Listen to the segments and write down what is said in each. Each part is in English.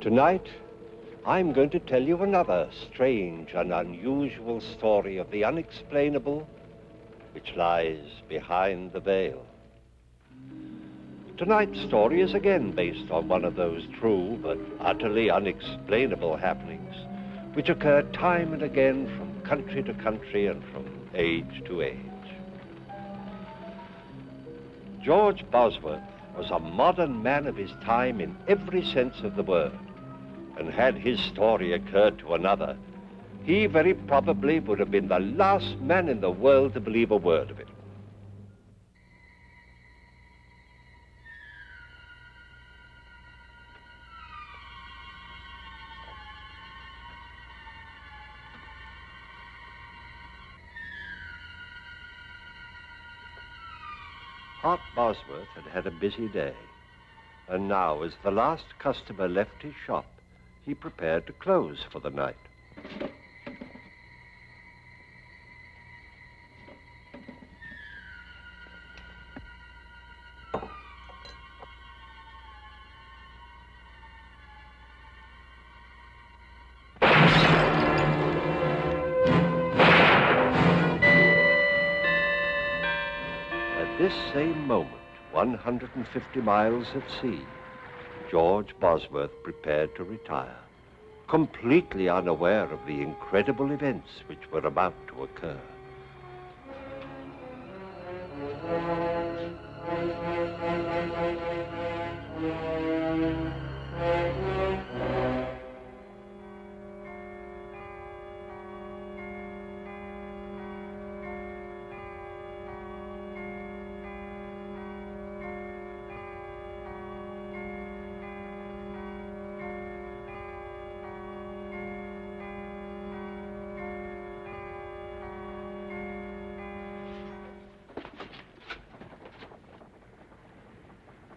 Tonight, I'm going to tell you another strange and unusual story of the unexplainable which lies behind the veil. Tonight's story is again based on one of those true but utterly unexplainable happenings which occur time and again from country to country and from age to age. George Bosworth was a modern man of his time in every sense of the word. And had his story occurred to another, he very probably would have been the last man in the world to believe a word of it. Hart Bosworth had had a busy day, and now, as the last customer left his shop, he prepared to close for the night. At this same moment, 150 miles at sea, George Bosworth prepared to retire, completely unaware of the incredible events which were about to occur.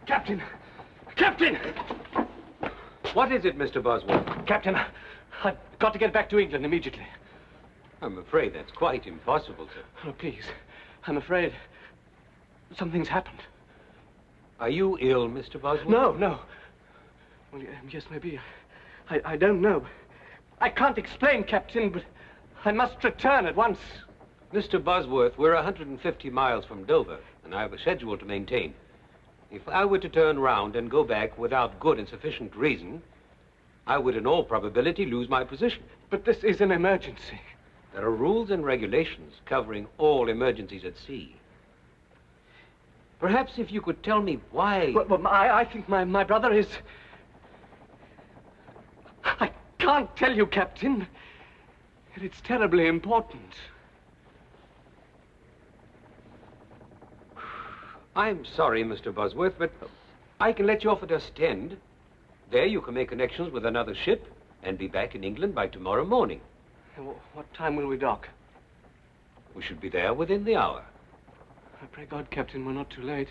Captain! Captain! What is it, Mr. Bosworth? Captain, I've got to get back to England immediately. I'm afraid that's quite impossible, sir. Oh, please. I'm afraid something's happened. Are you ill, Mr. Bosworth? No. Well, yes, maybe. I don't know. I can't explain, Captain, but I must return at once. Mr. Bosworth, we're 150 miles from Dover, and I have a schedule to maintain. If I were to turn round and go back without good and sufficient reason, I would in all probability lose my position. But this is an emergency. There are rules and regulations covering all emergencies at sea. Perhaps if you could tell me why... Well, I think my brother is... I can't tell you, Captain. It's terribly important. I'm sorry, Mr. Bosworth, but I can let you off at Ostend. There you can make connections with another ship and be back in England by tomorrow morning. What time will we dock? We should be there within the hour. I pray God, Captain, we're not too late.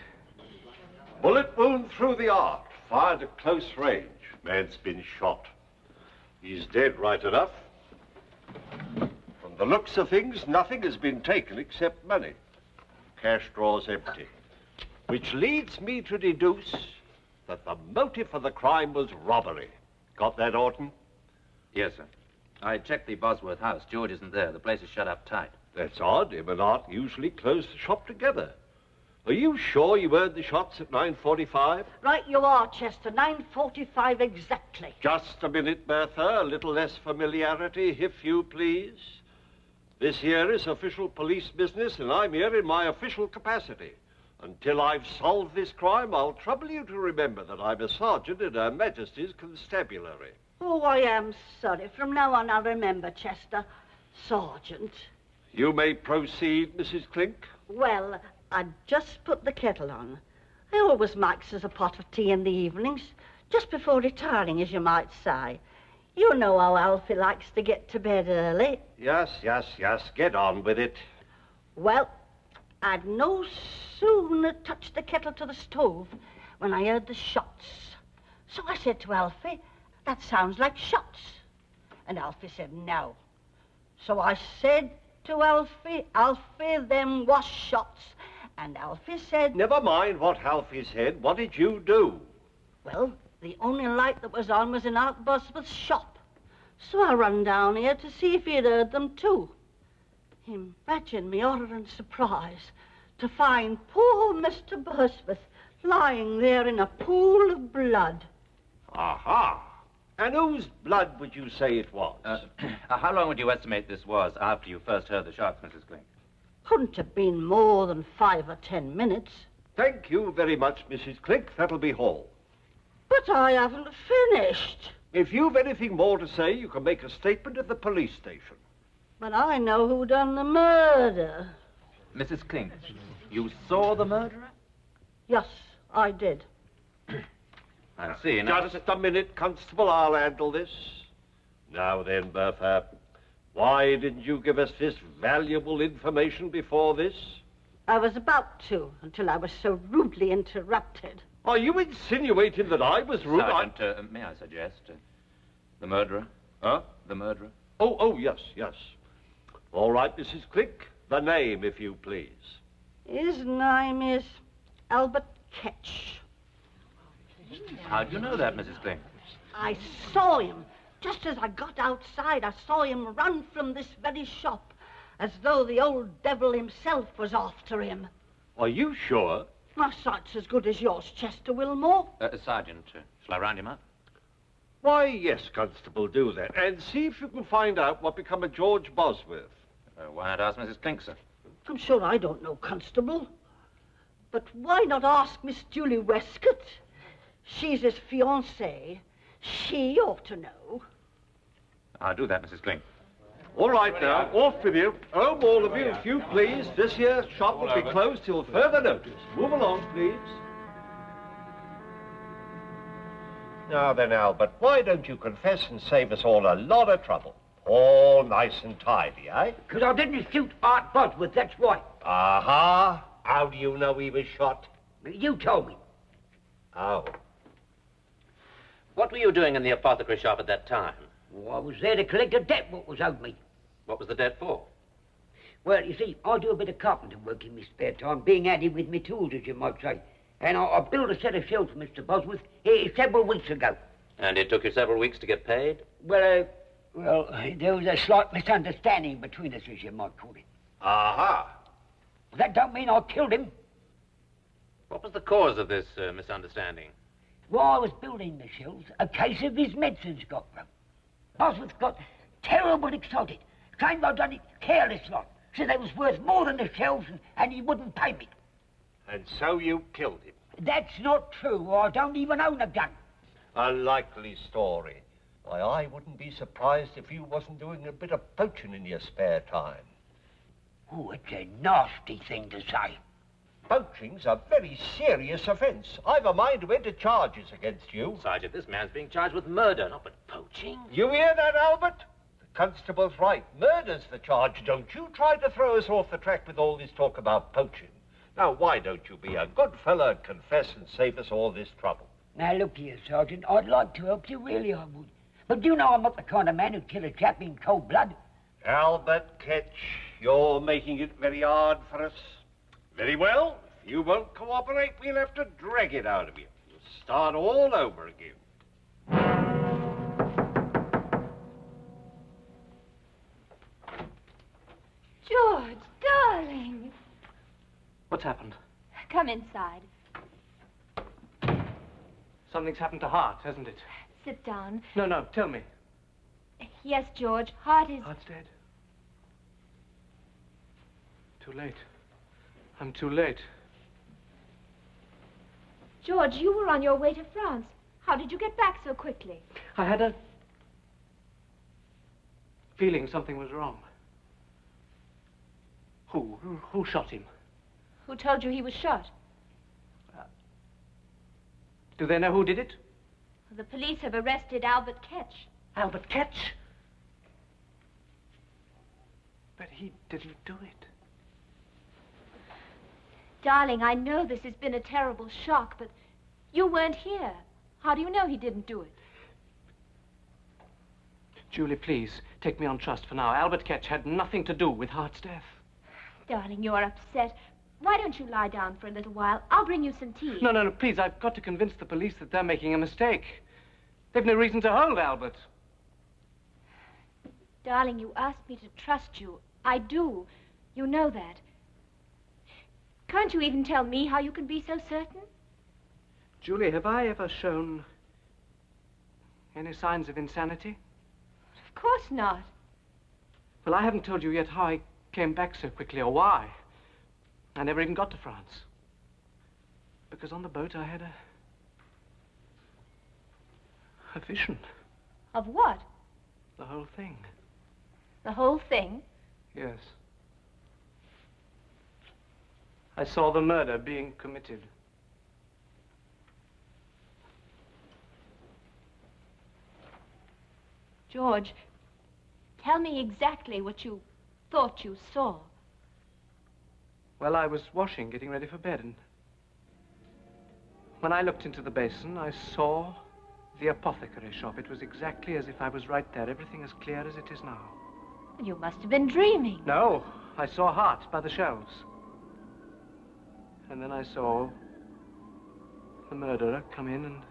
Bullet wound through the arc, fired at close range. Man's been shot. He's dead right enough. From the looks of things, nothing has been taken except money. Cash drawers empty. Which leads me to deduce that the motive for the crime was robbery. Got that, Orton? Yes, sir. I checked the Bosworth house. George isn't there. The place is shut up tight. That's odd. Him and Art usually close the shop together. Are you sure you heard the shots at 9:45? Right you are, Chester. 9:45 exactly. Just a minute, Bertha. A little less familiarity, if you please. This here is official police business, and I'm here in my official capacity. Until I've solved this crime, I'll trouble you to remember that I'm a sergeant in Her Majesty's Constabulary. Oh, I am sorry. From now on, I'll remember, Chester. Sergeant. You may proceed, Mrs. Clink. Well, I just put the kettle on. I always makes us a pot of tea in the evenings. just before retiring, as you might say. You know how Alfie likes to get to bed early. Yes. Get on with it. Well, I'd no sooner touched the kettle to the stove when I heard the shots. So I said to Alfie, that sounds like shots. And Alfie said, no. So I said to Alfie, them was shots. And Alfie said... Never mind what Alfie said. What did you do? Well, the only light that was on was in Aunt Bosworth's shop. So I run down here to see if he'd heard them too. Imagine me horror and surprise to find poor Mr. Bosworth lying there in a pool of blood. Aha! And whose blood would you say it was? How long would you estimate this was after you first heard the shots, Mrs. Clink? Couldn't have been more than 5 or 10 minutes. Thank you very much, Mrs. Clink. That'll be all. But I haven't finished. If you've anything more to say, you can make a statement at the police station. But I know who done the murder. Mrs. Clink, you saw the murderer? Yes, I did. I see. Now, Just a minute, Constable. I'll handle this. Now then, Bertha, why didn't you give us this valuable information before this? I was about to, until I was so rudely interrupted. Are you insinuating that I was rude? Sergeant, may I suggest the murderer? Huh? The murderer? Oh, yes. All right, Mrs. Clink. The name, if you please. His name is Albert Ketch. How do you know that, Mrs. Clink? I saw him. Just as I got outside, I saw him run from this very shop, as though the old devil himself was after him. Are you sure? My sight's as good as yours, Chester Wilmore. Sergeant, shall I round him up? Why, yes, Constable, do that. And see if you can find out what become of George Bosworth. Why not ask Mrs. Clink, sir? I'm sure I don't know, Constable. But why not ask Miss Julie Westcott? She's his fiancée. She ought to know. I'll do that, Mrs. Clink. All right now, off with you. Home, all of you, if you please. This here shop will be closed till further notice. Move along, please. Now then, Albert, why don't you confess and save us all a lot of trouble? All nice and tidy, eh? Because I didn't shoot Art Bosworth, that's why. Aha! How do you know he was shot? You told me. Oh. What were you doing in the apothecary shop at that time? Well, I was there to collect a debt what was owed me. What was the debt for? Well, you see, I do a bit of carpenter work in my spare time, being handy with my tools, as you might say. And I built a set of shelves for Mr. Bosworth several weeks ago. And it took you several weeks to get paid? Well, there was a slight misunderstanding between us, as you might call it. Aha! That don't mean I killed him. What was the cause of this misunderstanding? While I was building the shelves, a case of his medicines got broke. Bosworth got terrible excited. Claimed I'd done it careless like. Said they was worth more than the shelves and he wouldn't pay me. And so you killed him. That's not true. I don't even own a gun. A likely story. Why, I wouldn't be surprised if you wasn't doing a bit of poaching in your spare time. Oh, it's a nasty thing to say. Poaching's a very serious offence. I've a mind to enter charges against you. Sergeant, this man's being charged with murder, not with poaching. You hear that, Albert? The constable's right. Murder's the charge. Don't you try to throw us off the track with all this talk about poaching. Now, why don't you be a good fellow and confess and save us all this trouble? Now, look here, Sergeant. I'd like to help you, really I would. But you know I'm not the kind of man who'd kill a chap in cold blood. Albert Ketch, you're making it very hard for us. Very well. If you won't cooperate, we'll have to drag it out of you. You'll start all over again. George, darling. What's happened? Come inside. Something's happened to Hart, hasn't it? Sit down. No, tell me. Yes, George, Hart is... Hart's dead. Too late. I'm too late. George, you were on your way to France. How did you get back so quickly? I had a feeling something was wrong. Who shot him? Who told you he was shot? Do they know who did it? The police have arrested Albert Ketch. Albert Ketch? But he didn't do it. Darling, I know this has been a terrible shock, but you weren't here. How do you know he didn't do it? Julie, please, take me on trust for now. Albert Ketch had nothing to do with Hart's death. Darling, you're upset. Why don't you lie down for a little while? I'll bring you some tea. No, please. I've got to convince the police that they're making a mistake. They've no reason to hold Albert. Darling, you asked me to trust you. I do. You know that. Can't you even tell me how you can be so certain? Julie, have I ever shown any signs of insanity? Of course not. Well, I haven't told you yet how I came back so quickly or why. I never even got to France. Because on the boat I had a vision. Of what? The whole thing. The whole thing? Yes. I saw the murder being committed. George, tell me exactly what you thought you saw. Well, I was washing, getting ready for bed, and when I looked into the basin, I saw the apothecary shop. It was exactly as if I was right there, everything as clear as it is now. You must have been dreaming. No, I saw Hart by the shelves. And then I saw the murderer come in and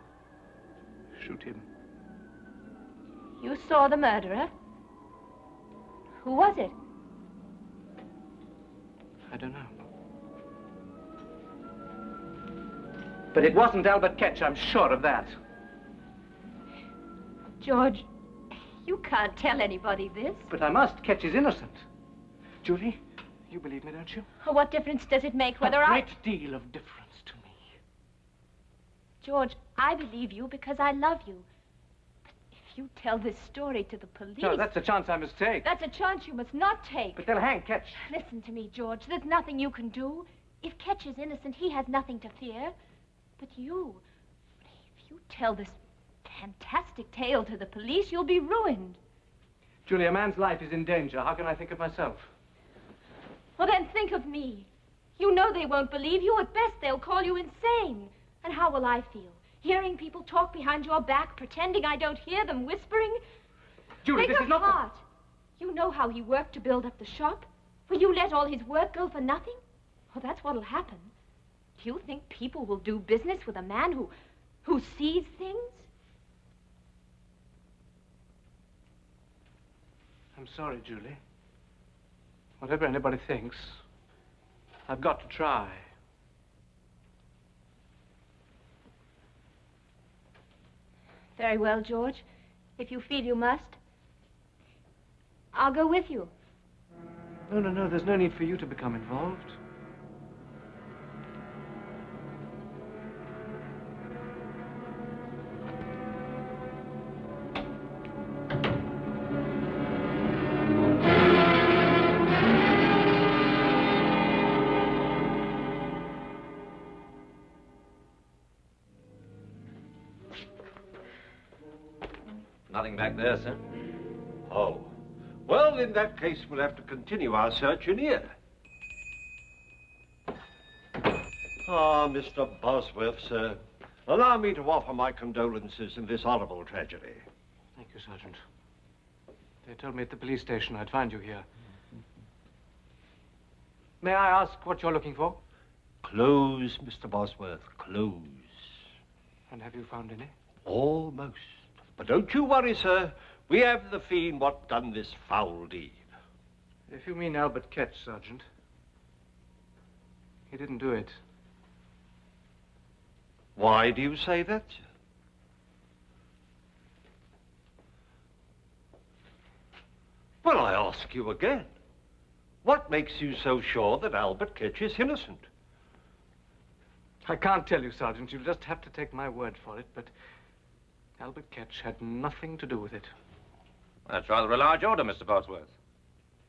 shoot him. You saw the murderer? Who was it? I don't know. But it wasn't Albert Ketch, I'm sure of that. George, you can't tell anybody this. But I must. Ketch is innocent. Julie, you believe me, don't you? What difference does it make whether A great deal of difference to me. George, I believe you because I love you. But if you tell this story to the police... No, that's a chance I must take. That's a chance you must not take. But they'll hang Ketch. Listen to me, George. There's nothing you can do. If Ketch is innocent, he has nothing to fear. But you... If you tell this fantastic tale to the police, you'll be ruined. Julie, a man's life is in danger. How can I think of myself? Well, then think of me. You know they won't believe you. At best, they'll call you insane. And how will I feel? Hearing people talk behind your back, pretending I don't hear them, whispering? Julie, Think this is not Hart. You know how he worked to build up the shop. Will you let all his work go for nothing? Well, that's what'll happen. Do you think people will do business with a man who sees things? I'm sorry, Julie. Whatever anybody thinks, I've got to try. Very well, George. If you feel you must, I'll go with you. No. There's no need for you to become involved. Nothing back there, sir. Oh. Well, in that case, we'll have to continue our search in here. Ah, Mr. Bosworth, sir. Allow me to offer my condolences in this horrible tragedy. Thank you, Sergeant. They told me at the police station I'd find you here. May I ask what you're looking for? Clothes, Mr. Bosworth, clothes. And have you found any? Almost. But don't you worry, sir. We have the fiend what done this foul deed. If you mean Albert Ketch, Sergeant, he didn't do it. Why do you say that, sir? Well, I ask you again. What makes you so sure that Albert Ketch is innocent? I can't tell you, Sergeant. You'll just have to take my word for it, but Albert Ketch had nothing to do with it. That's rather a large order, Mr. Bosworth.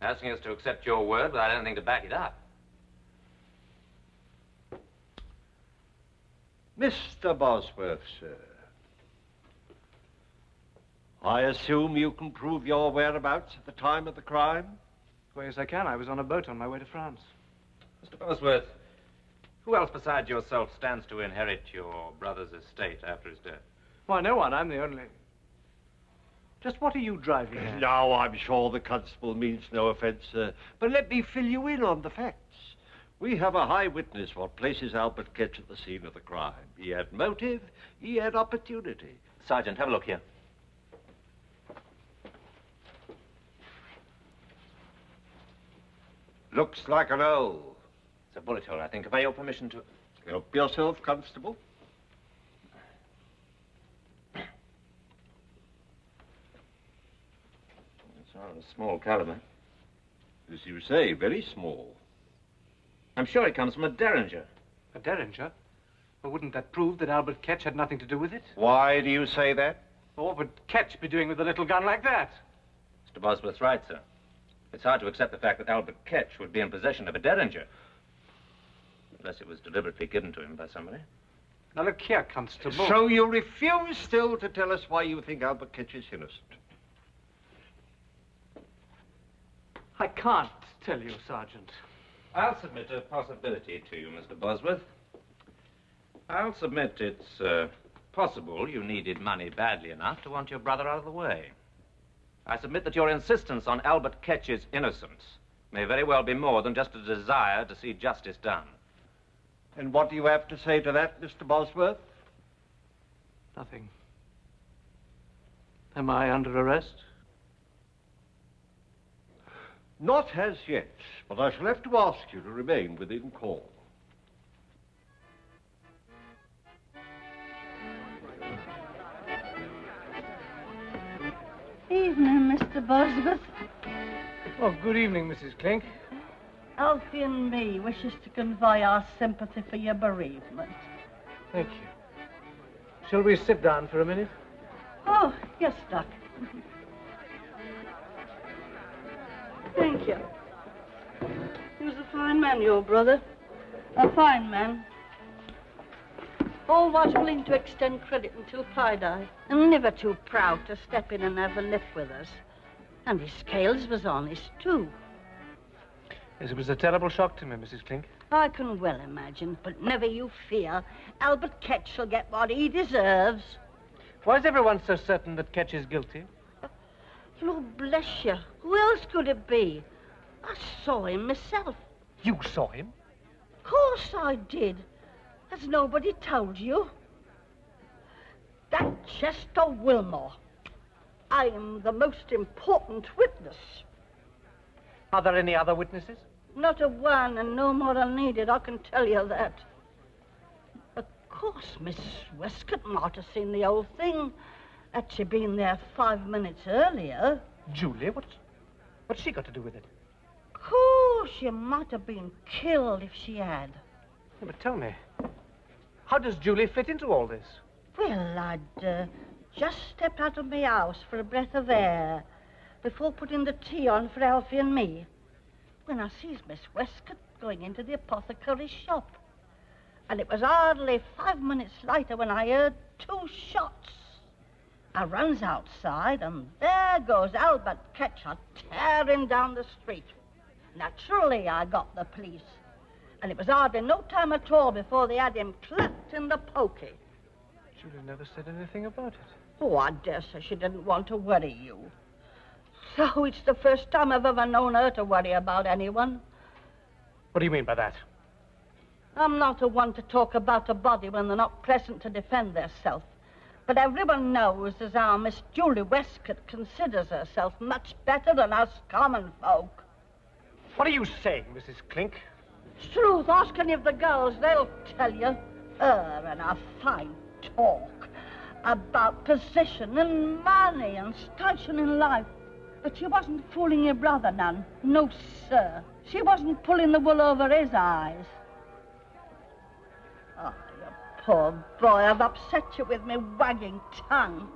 Asking us to accept your word without anything to back it up. Mr. Bosworth, sir, I assume you can prove your whereabouts at the time of the crime? Well, yes, I can. I was on a boat on my way to France. Mr. Bosworth, who else besides yourself stands to inherit your brother's estate after his death? Why, no one. I'm the only... Just what are you driving at? Now, I'm sure the constable means no offence, sir, but let me fill you in on the facts. We have a high witness what places Albert Ketch at the scene of the crime. He had motive, he had opportunity. Sergeant, have a look here. Looks like an O. It's a bullet hole, I think. Have I your permission to... Help yourself, constable. It's rather a small caliber. As you say, very small. I'm sure it comes from a derringer. A derringer? Well, wouldn't that prove that Albert Ketch had nothing to do with it? Why do you say that? What would Ketch be doing with a little gun like that? Mr. Bosworth's right, sir. It's hard to accept the fact that Albert Ketch would be in possession of a derringer. Unless it was deliberately given to him by somebody. Now, look here, Constable. So you refuse still to tell us why you think Albert Ketch is innocent? I can't tell you, Sergeant. I'll submit a possibility to you, Mr. Bosworth. I'll submit it's possible you needed money badly enough to want your brother out of the way. I submit that your insistence on Albert Ketch's innocence may very well be more than just a desire to see justice done. And what do you have to say to that, Mr. Bosworth? Nothing. Am I under arrest? Not as yet, but I shall have to ask you to remain within call. Evening, Mr. Bosworth. Oh, good evening, Mrs. Clink. Alfie and me wishes to convey our sympathy for your bereavement. Thank you. Shall we sit down for a minute? Oh, yes, Doc. Thank you. He was a fine man, your brother. A fine man. Always willing to extend credit until pie die, and never too proud to step in and have a lift with us. And his scales was honest, too. Yes, it was a terrible shock to me, Mrs. Clink. I can well imagine, but never you fear. Albert Ketch shall get what he deserves. Why is everyone so certain that Ketch is guilty? Lord bless you. Who else could it be? I saw him myself. You saw him? Of course I did. Has nobody told you? That Chester Wilmore. I am the most important witness. Are there any other witnesses? Not a one, and no more are needed, I can tell you that. Of course, Miss Westcott might have seen the whole thing. Had she been there 5 minutes earlier. Julie? What's she got to do with it? Of course, she might have been killed if she had. Yeah, but tell me, how does Julie fit into all this? Well, I'd just stepped out of my house for a breath of air before putting the tea on for Alfie and me, when I sees Miss Westcott going into the apothecary's shop. And it was hardly 5 minutes later when I heard 2 shots. I runs outside, and there goes Albert Ketch tearing down the street. Naturally, I got the police. And it was hardly no time at all before they had him clapped in the pokey. Julie never said anything about it. Oh, I dare say she didn't want to worry you. So it's the first time I've ever known her to worry about anyone. What do you mean by that? I'm not the one to talk about a body when they're not present to defend themselves. But everyone knows as how Miss Julie Westcott considers herself much better than us common folk. What are you saying, Mrs. Clink? It's truth. Ask any of the girls. They'll tell you. Her and her fine talk about position and money and station in life. But she wasn't fooling your brother none. No, sir. She wasn't pulling the wool over his eyes. Oh, you poor boy. I've upset you with me wagging tongue.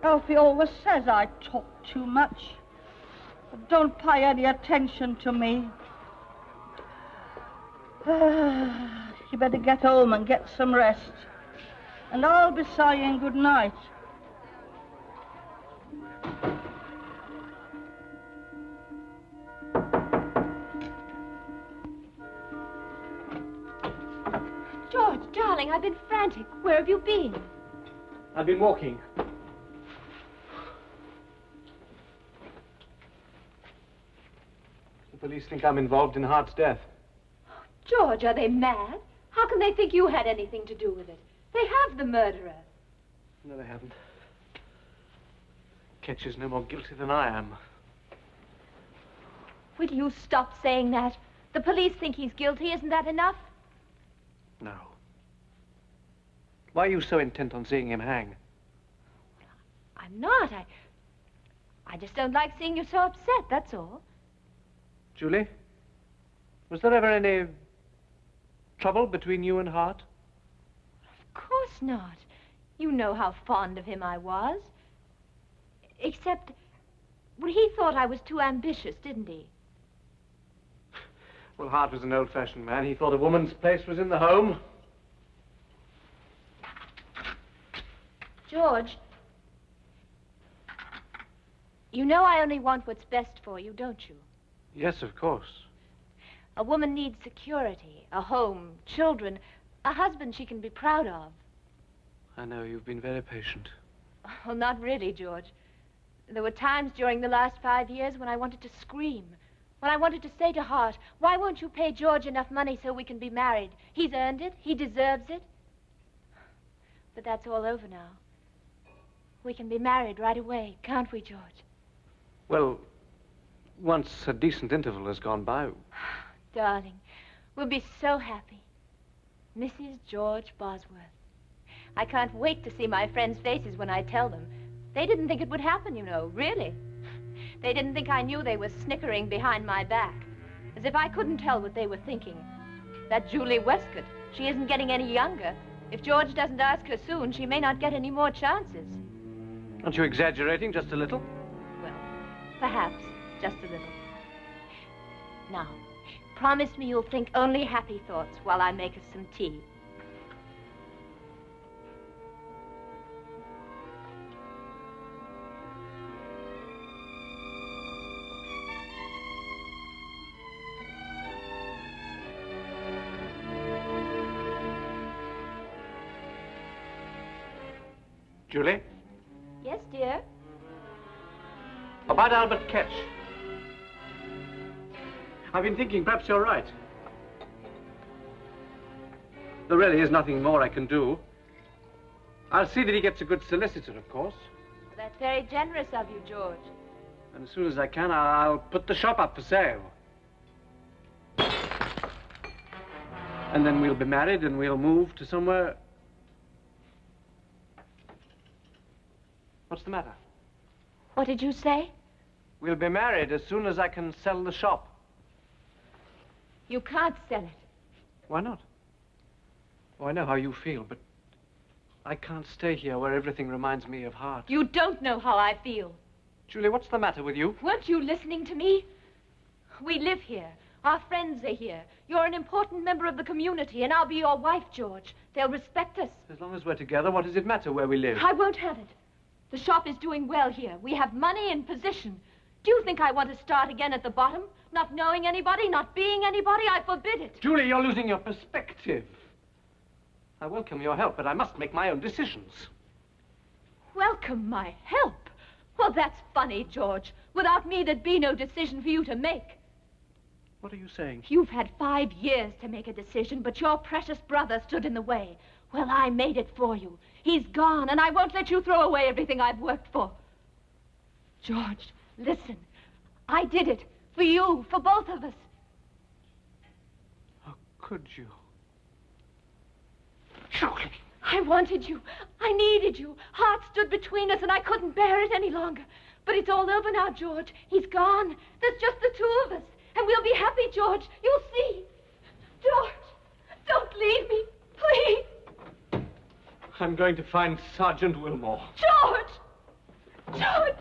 Alfie always says I talk too much. But don't pay any attention to me. You better get home and get some rest. And I'll be saying good night. calling. I've been frantic. Where have you been? I've been walking. The police think I'm involved in Hart's death. George, are they mad? How can they think you had anything to do with it? They have the murderer. No, they haven't. Ketch is no more guilty than I am. Will you stop saying that? The police think he's guilty. Isn't that enough? No. Why are you so intent on seeing him hang? I'm not. I just don't like seeing you so upset, that's all. Julie, was there ever any trouble between you and Hart? Of course not. You know how fond of him I was. Except, well, he thought I was too ambitious, didn't he? Well, Hart was an old-fashioned man. He thought a woman's place was in the home. George, you know I only want what's best for you, don't you? Yes, of course. A woman needs security, a home, children, a husband she can be proud of. I know, you've been very patient. Well, not really, George. There were times during the last 5 years when I wanted to scream. When I wanted to say to Hart, why won't you pay George enough money so we can be married? He's earned it. He deserves it. But that's all over now. We can be married right away, can't we, George? Well, once a decent interval has gone by. Darling, we'll be so happy. Mrs. George Bosworth. I can't wait to see my friends' faces when I tell them. They didn't think it would happen, you know, really. They didn't think I knew they were snickering behind my back. As if I couldn't tell what they were thinking. That Julie Westcott, she isn't getting any younger. If George doesn't ask her soon, she may not get any more chances. Aren't you exaggerating just a little? Well, perhaps, just a little. Now, promise me you'll think only happy thoughts while I make us some tea. Julie? Yes, dear? About Albert Ketch. I've been thinking perhaps you're right. There really is nothing more I can do. I'll see that he gets a good solicitor, of course. That's very generous of you, George. And as soon as I can, I'll put the shop up for sale. And then we'll be married and we'll move to somewhere... What's the matter? What did you say? We'll be married as soon as I can sell the shop. You can't sell it. Why not? Oh, I know how you feel, but I can't stay here where everything reminds me of Hart. You don't know how I feel. Julie, what's the matter with you? Weren't you listening to me? We live here. Our friends are here. You're an important member of the community, and I'll be your wife, George. They'll respect us. As long as we're together, what does it matter where we live? I won't have it. The shop is doing well here. We have money and position. Do you think I want to start again at the bottom? Not knowing anybody, not being anybody? I forbid it. Julie, you're losing your perspective. I welcome your help, but I must make my own decisions. Welcome my help? Well, that's funny, George. Without me, there'd be no decision for you to make. What are you saying? You've had 5 years to make a decision, but your precious brother stood in the way. Well, I made it for you. He's gone, and I won't let you throw away everything I've worked for. George, listen. I did it. For you, for both of us. How could you? Julie. I wanted you. I needed you. Hart stood between us, and I couldn't bear it any longer. But it's all over now, George. He's gone. There's just the two of us. And we'll be happy, George. You'll see. George, don't leave me. Please. I'm going to find Sergeant Wilmore. George! George!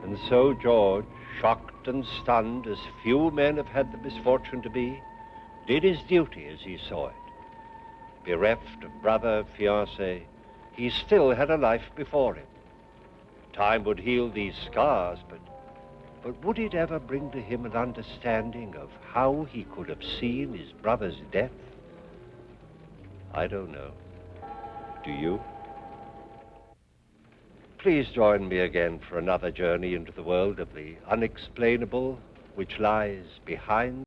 And so George, shocked and stunned, as few men have had the misfortune to be, did his duty as he saw it. Bereft of brother, fiancé, he still had a life before him. Time would heal these scars, but would it ever bring to him an understanding of how he could have seen his brother's death? I don't know. Do you? Please join me again for another journey into the world of the unexplainable which lies behind